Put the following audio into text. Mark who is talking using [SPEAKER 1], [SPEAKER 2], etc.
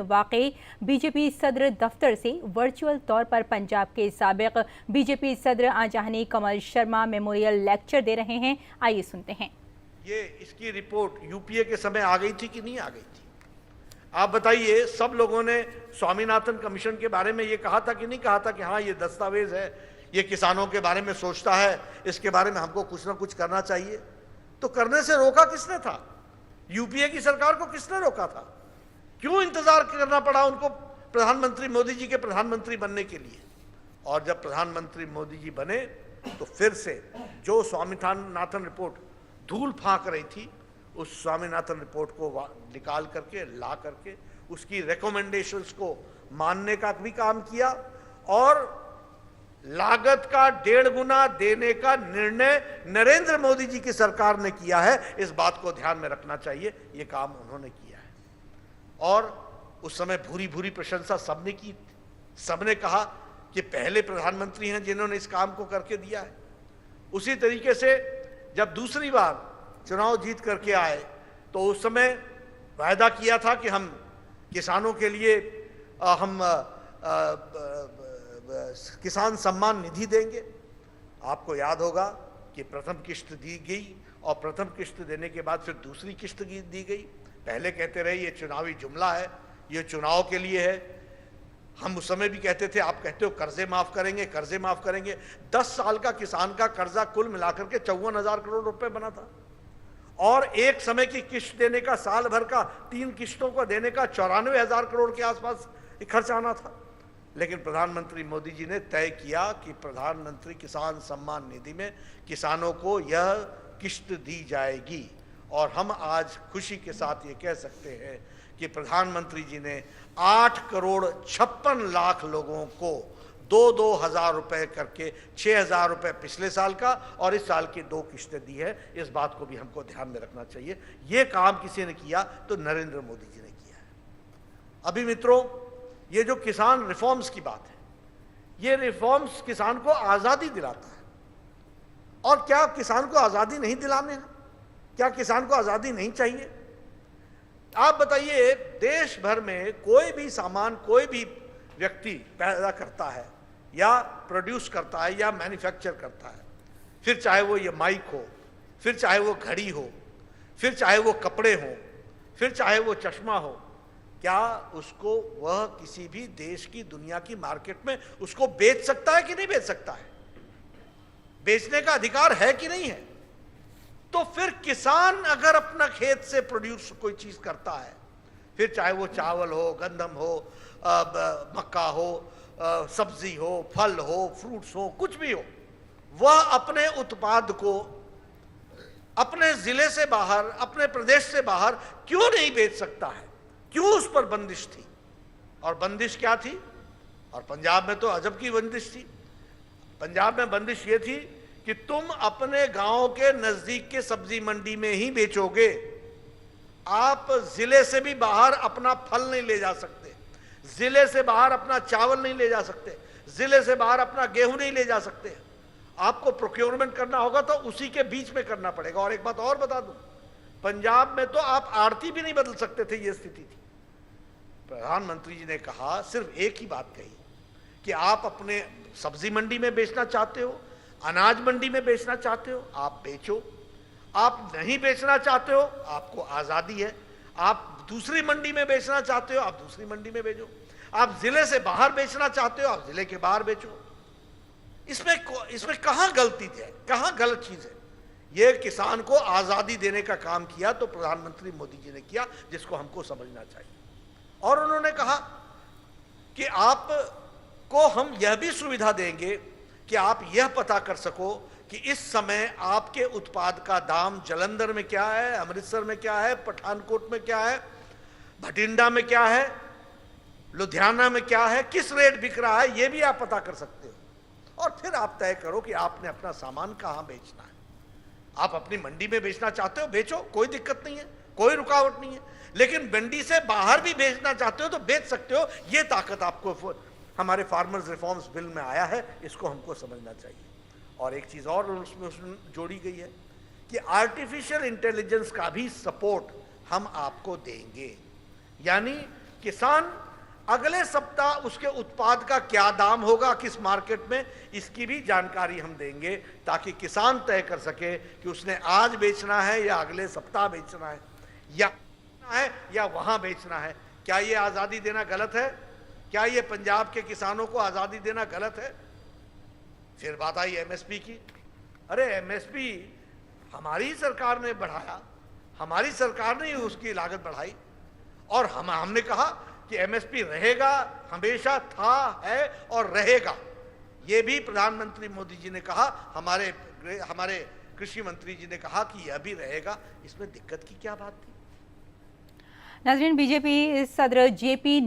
[SPEAKER 1] वाकई बीजेपी सदर दफ्तर से वर्चुअल तौर पर पंजाब के साबिक बीजेपी सदर आजानी कमल शर्मा मेमोरियल लेक्चर दे रहे हैं। आइए सुनते हैं।
[SPEAKER 2] ये इसकी रिपोर्ट यूपीए के समय आ गई थी कि नहीं आ गई थी? आप बताइए। सब लोगों ने स्वामीनाथन कमीशन के बारे में ये कहा था कि नहीं कहा था कि हाँ ये दस्तावेज है, ये किसानों के बारे में सोचता है, इसके बारे में हमको कुछ ना कुछ करना चाहिए। तो करने से रोका किसने था? यूपीए की सरकार को किसने रोका था? क्यों इंतजार करना पड़ा उनको प्रधानमंत्री मोदी जी के प्रधानमंत्री बनने के लिए? और जब प्रधानमंत्री मोदी जी बने तो फिर से जो स्वामीनाथन रिपोर्ट धूल फांक रही थी, उस स्वामीनाथन रिपोर्ट को निकाल करके ला करके उसकी रिकमेंडेशंस को मानने का भी काम किया और लागत का 1.5 गुना देने का निर्णय नरेंद्र मोदी जी की सरकार ने किया है। इस बात को ध्यान में रखना चाहिए। ये काम उन्होंने किया है और उस समय भूरी भूरी प्रशंसा सबने की। सबने कहा कि पहले प्रधानमंत्री हैं जिन्होंने इस काम को करके दिया है। उसी तरीके से जब दूसरी बार चुनाव जीत करके आए तो उस समय वायदा किया था कि हम किसानों के लिए हम किसान सम्मान निधि देंगे। आपको याद होगा कि प्रथम किश्त दी गई और प्रथम किश्त देने के बाद फिर दूसरी किश्त दी गई। पहले कहते रहे ये चुनावी जुमला है, ये चुनाव के लिए है। हम उस समय भी कहते थे, आप कहते हो कर्जे माफ करेंगे, कर्जे माफ करेंगे। 10 साल का किसान का कर्जा कुल मिलाकर के 54,000 करोड़ रुपए बना था और एक समय की किश्त देने का, साल भर का 3 किश्तों को देने का 94,000 करोड़ के आसपास खर्च आना था। लेकिन प्रधानमंत्री मोदी जी ने तय किया कि प्रधानमंत्री किसान सम्मान निधि में किसानों को यह किश्त दी जाएगी और हम आज खुशी के साथ ये कह सकते हैं कि प्रधानमंत्री जी ने 8 करोड़ 56 लाख लोगों को 2-2 हजार रुपए करके 6,000 रुपए पिछले साल का और इस साल की 2 किश्तें दी है। इस बात को भी हमको ध्यान में रखना चाहिए। ये काम किसी ने किया तो नरेंद्र मोदी जी ने किया है। अभी मित्रों, ये जो किसान रिफॉर्म्स की बात है, ये रिफॉर्म्स किसान को आजादी दिलाता है। और क्या किसान को आजादी नहीं दिलाने हैं? क्या किसान को आजादी नहीं चाहिए? आप बताइए, देश भर में कोई भी सामान कोई भी व्यक्ति पैदा करता है या प्रोड्यूस करता है या मैन्युफैक्चर करता है, फिर चाहे वो ये माइक हो, फिर चाहे वो घड़ी हो, फिर चाहे वो कपड़े हो, फिर चाहे वो चश्मा हो, क्या उसको वह किसी भी देश की दुनिया की मार्केट में उसको बेच सकता है कि नहीं बेच सकता है? बेचने का अधिकार है कि नहीं है? तो फिर किसान अगर अपना खेत से प्रोड्यूस कोई चीज करता है, फिर चाहे वो चावल हो, गंदम हो, मक्का हो, सब्जी हो, फल हो, फ्रूट्स हो, कुछ भी हो, वह अपने उत्पाद को अपने जिले से बाहर, अपने प्रदेश से बाहर क्यों नहीं बेच सकता है? क्यों उस पर बंदिश थी? और बंदिश क्या थी? और पंजाब में तो अजब की बंदिश थी। पंजाब में बंदिश ये थी कि तुम अपने गांव के नजदीक के सब्जी मंडी में ही बेचोगे। आप जिले से भी बाहर अपना फल नहीं ले जा सकते, जिले से बाहर अपना चावल नहीं ले जा सकते, जिले से बाहर अपना गेहूं नहीं ले जा सकते। आपको प्रोक्योरमेंट करना होगा तो उसी के बीच में करना पड़ेगा। और एक बात और बता दूं, पंजाब में तो आप आड़ती भी नहीं बदल सकते थे, यह स्थिति थी। प्रधानमंत्री जी ने कहा, सिर्फ एक ही बात कही कि आप अपने सब्जी मंडी में बेचना चाहते हो, अनाज मंडी में बेचना चाहते हो, आप बेचो। आप नहीं बेचना चाहते हो, आपको आजादी है। आप दूसरी मंडी में बेचना चाहते हो, आप दूसरी मंडी में बेचो। आप जिले से बाहर बेचना चाहते हो, आप जिले के बाहर बेचो। इसमें कहां गलती है, कहां गलत चीज है? यह किसान को आजादी देने का काम किया तो प्रधानमंत्री मोदी जी ने किया, जिसको हमको समझना चाहिए। और उन्होंने कहा कि आपको हम यह भी सुविधा देंगे कि आप यह पता कर सको कि इस समय आपके उत्पाद का दाम जालंधर में क्या है, अमृतसर में क्या है, पठानकोट में क्या है, भटिंडा में क्या है, लुधियाना में क्या है, किस रेट बिक रहा है, यह भी आप पता कर सकते हो। और फिर आप तय करो कि आपने अपना सामान कहां बेचना है। आप अपनी मंडी में बेचना चाहते हो, बेचो, कोई दिक्कत नहीं है, कोई रुकावट नहीं है। लेकिन मंडी से बाहर भी बेचना चाहते हो तो बेच सकते हो। यह ताकत आपको हमारे फार्मर्स रिफॉर्म्स बिल में आया है, इसको हमको समझना चाहिए। और एक चीज और उसमें जोड़ी गई है कि आर्टिफिशियल इंटेलिजेंस का भी सपोर्ट हम आपको देंगे। यानी किसान अगले सप्ताह उसके उत्पाद का क्या दाम होगा किस मार्केट में, इसकी भी जानकारी हम देंगे ताकि किसान तय कर सके कि उसने आज बेचना है या अगले सप्ताह बेचना है या वहां बेचना है। क्या ये आजादी देना गलत है? क्या ये पंजाब के किसानों को आजादी देना गलत है? फिर बात आई एमएसपी की। अरे एमएसपी हमारी सरकार ने बढ़ाया, हमारी सरकार ने उसकी लागत बढ़ाई और हमने कहा कि एमएसपी रहेगा, हमेशा था, है और रहेगा। ये भी प्रधानमंत्री मोदी जी ने कहा, हमारे कृषि मंत्री जी ने कहा कि यह भी रहेगा। इसमें दिक्कत की क्या बात थी?
[SPEAKER 1] नाज़रीन, बीजेपी सदर जेपी